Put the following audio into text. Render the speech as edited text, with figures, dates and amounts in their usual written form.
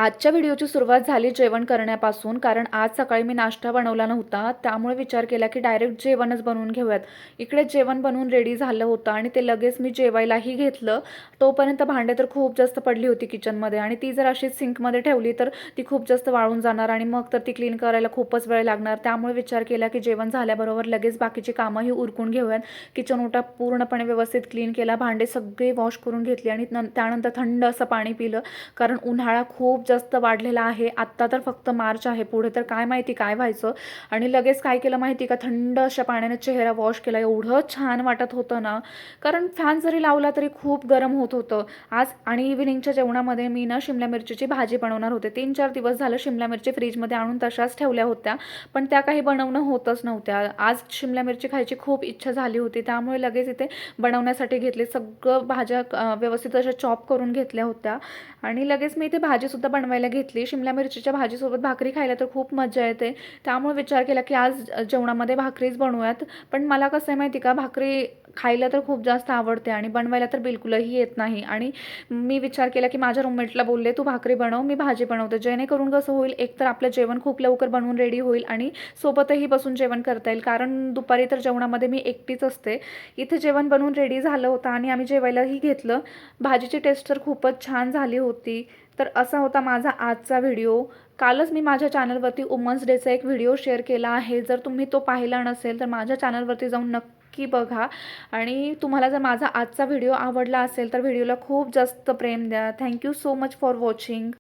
आजच्या व्हिडिओची सुरुवात झाली जेवण करण्यापासून, कारण आज सकाळी मी नाश्ता बनवला नव्हता. त्यामुळे विचार केला की डायरेक्ट जेवणच बनवून घेऊयात. इकडे जेवण बनवून रेडी झालं होतं आणि ते लगेच मी जेवायलाही घेतलं. तोपर्यंत भांडे तर खूप जास्त पडली होती किचनमध्ये आणि ती जर अशीच सिंकमध्ये ठेवली तर ती खूप जास्त वाळून जाणार आणि मग तर ती क्लीन करायला खूपच वेळ लागणार. त्यामुळे विचार केला की जेवण झाल्याबरोबर लगेच बाकीची कामंही उरकून घेऊयात. किचन ओटा पूर्णपणे व्यवस्थित क्लीन केला, भांडे सगळे वॉश करून घेतली आणि त्यानंतर थंड असं पाणी पिलं, कारण उन्हाळा खूप जास्त वाढलेला आहे. आत्ता तर फक्त मार्च आहे, पुढे तर काय माहिती काय व्हायचं. आणि लगेच काय केलं माहिती का, थंड अशा पाण्याने चेहरा वॉश केला. एवढं छान वाटत होतं ना, कारण फॅन जरी लावला तरी खूप गरम होत होतं आज. आणि इव्हिनिंगच्या जेवणामध्ये मी ना शिमला मिरचीची भाजी बनवणार होते. 3-4 दिवस झालं शिमला मिरची फ्रीजमध्ये आणून तशाच ठेवल्या होत्या, पण त्या काही बनवणं होतच नव्हत्या. आज शिमला मिरची खायची खूप इच्छा झाली होती, त्यामुळे लगेच इथे बनवण्यासाठी घेतले. सगळं भाज्या व्यवस्थित अशा चॉप करून घेतल्या होत्या आणि लगेच मी इथे भाजीसुद्धा बनवायला घेतली. शिमला मिरचीच्या भाजीसोबत भाकरी खायला तर खूप मजा येते. त्यामुळे विचार केला की आज जेवणामध्ये भाकरीच बनवूयात. पण मला कसं आहे माहिती का, भाकरी खायला तर खूप जास्त आवडते आणि बनवायला तर बिलकुलही येत नाही. आणि मी विचार केला की माझ्या रूममेटला बोलले, तू भाकरी बनव, मी भाजी बनवते. जेणेकरून कसं होईल, एक तर आपलं जेवण खूप लवकर बनवून रेडी होईल आणि सोबतही बसून जेवण करता येईल, कारण दुपारी तर जेवणामध्ये मी एकटीच असते. इथे जेवण बनवून रेडी झालं होतं आणि आम्ही जेवायलाही घेतलं. भाजीची टेस्ट तर खूपच छान झाली होती. तर असा होता माझा आजचा व्हिडिओ. कालच मी माझ्या चॅनलवरती वुमन्स डेचा एक व्हिडिओ शेअर केला आहे. जर तुम्ही तो पाहिला नसेल तर माझ्या चॅनलवरती जाऊन नक्की बघा. आणि तुम्हाला जर माझा आजचा व्हिडिओ आवडला असेल तर व्हिडिओला खूप जास्त प्रेम द्या. Thank you so much for watching.